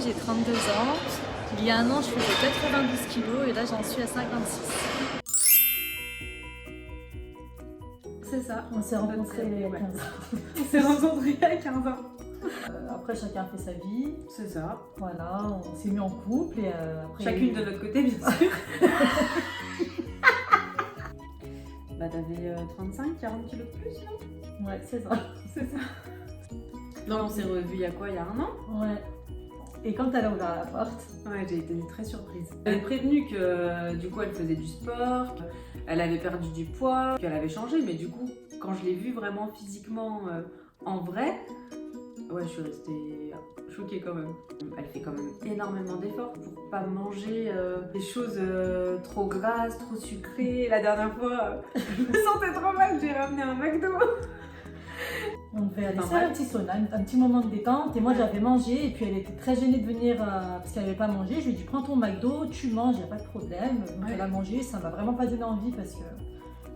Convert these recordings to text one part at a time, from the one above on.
j'ai 32 ans. Il y a un an, je faisais 92 kilos et là, j'en suis à 56. C'est ça. On s'est rencontrés il y a 15 ans. On s'est rencontrés il y a 15 ans. Après, chacun fait sa vie. C'est ça. Voilà, on s'est mis en couple et après... Chacune de notre côté, bien sûr. Bah t'avais 35, 40 kilos de plus, non? Ouais, c'est ça. C'est ça. Non, on s'est revus il y a quoi? Il y a un an? Ouais. Et quand elle a ouvert la porte, ouais, j'ai été très surprise. Elle avait prévenu que du coup elle faisait du sport, elle avait perdu du poids, qu'elle avait changé, mais du coup quand je l'ai vue vraiment physiquement en vrai, ouais, je suis restée choquée quand même. Elle fait quand même énormément d'efforts pour pas manger des choses trop grasses, trop sucrées. La dernière fois, je me sentais trop mal, j'ai ramené un McDo. on devait aller Enfin, faire un bref. petit sauna, un petit moment de détente. Et moi, j'avais mangé et puis elle était très gênée de venir parce qu'elle n'avait pas mangé. Je lui ai dit, prends ton McDo, tu manges, il n'y a pas de problème. Donc Ouais. elle a mangé, ça m'a vraiment pas donné envie parce que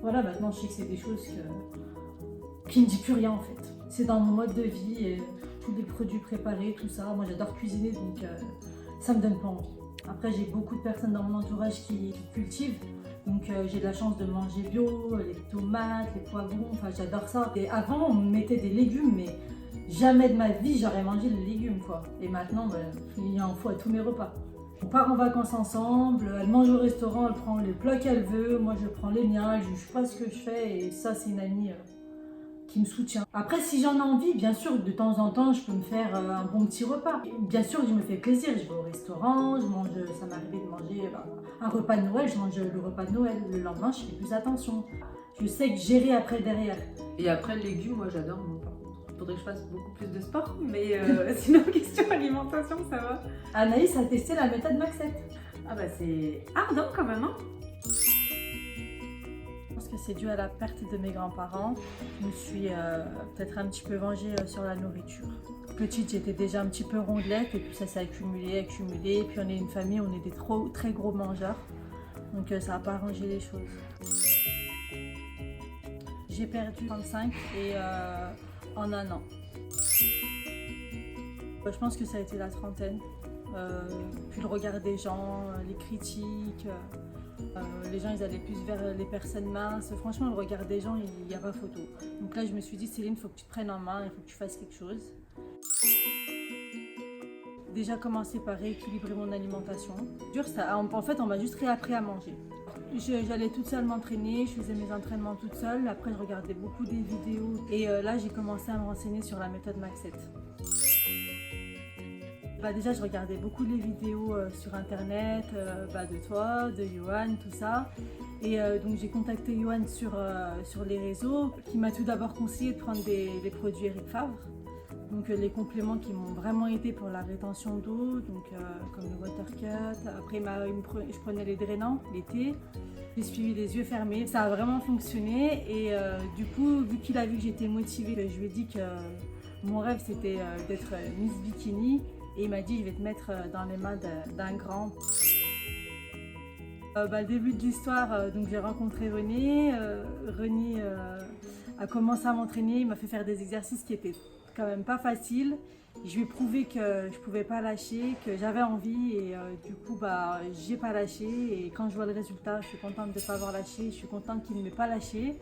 voilà, maintenant je sais que c'est des choses qui ne dit plus rien en fait. C'est dans mon mode de vie, et tous les produits préparés, tout ça. Moi, j'adore cuisiner, donc ça me donne pas envie. Après, j'ai beaucoup de personnes dans mon entourage qui cultivent. Donc j'ai de la chance de manger bio, les tomates, les poivrons, enfin j'adore ça. Et avant on me mettait des légumes, mais jamais de ma vie j'aurais mangé les légumes quoi. Et maintenant il en faut à tous mes repas. On part en vacances ensemble, elle mange au restaurant, elle prend les plats qu'elle veut, moi je prends les miens, elle juge pas ce que je fais et ça c'est une amie qui me soutient. Après si j'en ai envie, bien sûr de temps en temps je peux me faire un bon petit repas. Bien sûr je me fais plaisir, je vais au restaurant, je mange, ça m'est arrivé de manger un repas de Noël, je mange le repas de Noël, le lendemain je fais plus attention. Je sais que gérer après derrière. Et après le légume, moi j'adore, moi, par contre. Faudrait que je fasse beaucoup plus de sport, mais sinon question alimentation ça va. Anaïs a testé la méthode Maxette. Ah bah c'est ardent quand même, hein. Je pense que c'est dû à la perte de mes grands-parents. Je me suis peut-être un petit peu vengée sur la nourriture. Petite, j'étais déjà un petit peu rondelette et puis ça s'est accumulé. Et puis on est une famille, on est des très gros mangeurs. Donc ça n'a pas arrangé les choses. J'ai perdu 35 et en un an. Je pense que ça a été la trentaine. Puis le regard des gens, les critiques. Les gens ils allaient plus vers les personnes minces. Franchement le regard des gens il n'y a pas photo. Donc là je me suis dit Céline, il faut que tu te prennes en main, il faut que tu fasses quelque chose. Déjà commencer par rééquilibrer mon alimentation. Dur ça, en fait on m'a juste réappris à manger. J'allais toute seule m'entraîner, je faisais mes entraînements toute seule. Après je regardais beaucoup des vidéos et là j'ai commencé à me renseigner sur la méthode Maxette. Déjà, je regardais beaucoup les vidéos sur internet, de toi, de Johan, tout ça. Et donc j'ai contacté Johan sur les réseaux, qui m'a tout d'abord conseillé de prendre des produits Eric Favre. Donc les compléments qui m'ont vraiment aidé pour la rétention d'eau, donc comme le Watercut. Après, je prenais les drainants l'été. J'ai suivi les yeux fermés. Ça a vraiment fonctionné. Et du coup, vu qu'il a vu que j'étais motivée, je lui ai dit que mon rêve c'était d'être Miss Bikini. Et il m'a dit, je vais te mettre dans les mains d'un grand. Le début de l'histoire, donc j'ai rencontré René. René a commencé à m'entraîner, il m'a fait faire des exercices qui étaient quand même pas faciles. Je lui ai prouvé que je pouvais pas lâcher, que j'avais envie et du coup j'ai pas lâché. Et quand je vois le résultat, je suis contente de ne pas avoir lâché, je suis contente qu'il ne m'ait pas lâché.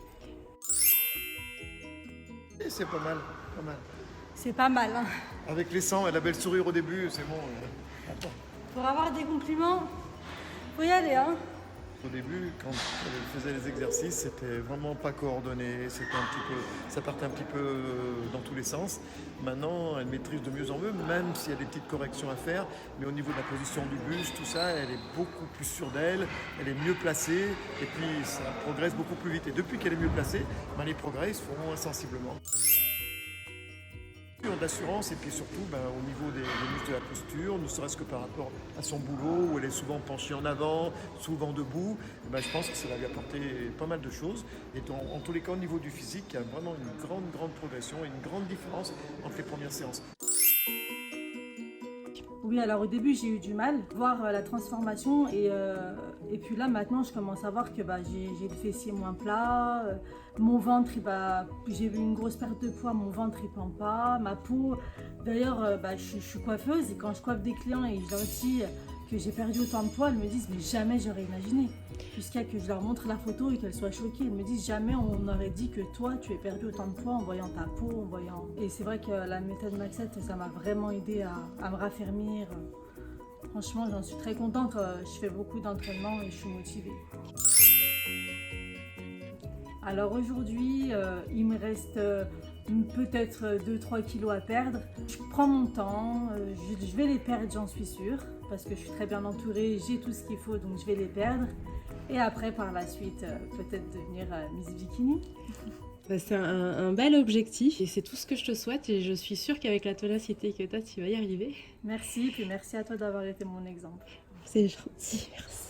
Et c'est pas mal, pas mal. C'est pas mal, hein. Avec les sangs et la belle sourire au début, c'est bon. Attends. Pour avoir des compliments, faut y aller, hein. Au début, quand elle faisait les exercices, c'était vraiment pas coordonné, ça partait un petit peu dans tous les sens. Maintenant, elle maîtrise de mieux en mieux, même s'il y a des petites corrections à faire. Mais au niveau de la position du buste, tout ça, elle est beaucoup plus sûre d'elle, elle est mieux placée, et puis ça progresse beaucoup plus vite. Et depuis qu'elle est mieux placée, les progrès se feront insensiblement. D'assurance et puis surtout au niveau des muscles de la posture, ne serait-ce que par rapport à son boulot où elle est souvent penchée en avant, souvent debout, je pense que ça va lui apporter pas mal de choses. Et en tous les cas au niveau du physique, il y a vraiment une grande progression et une grande différence entre les premières séances. Oui, alors au début j'ai eu du mal à voir la transformation et puis là maintenant je commence à voir que j'ai le fessier moins plat, mon ventre j'ai eu une grosse perte de poids, mon ventre il pend pas, ma peau D'ailleurs, je suis coiffeuse et quand je coiffe des clients et je leur dis que j'ai perdu autant de poids, elles me disent mais jamais j'aurais imaginé. Jusqu'à que je leur montre la photo et qu'elles soient choquées. Elles me disent jamais on aurait dit que toi tu aies perdu autant de poids en voyant ta peau, en voyant... Et c'est vrai que la méthode Maxette, ça m'a vraiment aidé à me raffermir. Franchement, j'en suis très contente. Je fais beaucoup d'entraînement et je suis motivée. Alors aujourd'hui, il me reste peut-être 2-3 kilos à perdre. Je prends mon temps, je vais les perdre, j'en suis sûre, parce que je suis très bien entourée, j'ai tout ce qu'il faut, donc je vais les perdre. Et après, par la suite, peut-être devenir Miss Bikini. C'est un bel objectif et c'est tout ce que je te souhaite et je suis sûre qu'avec la ténacité que tu as, tu vas y arriver. Merci, puis merci à toi d'avoir été mon exemple. C'est gentil, merci.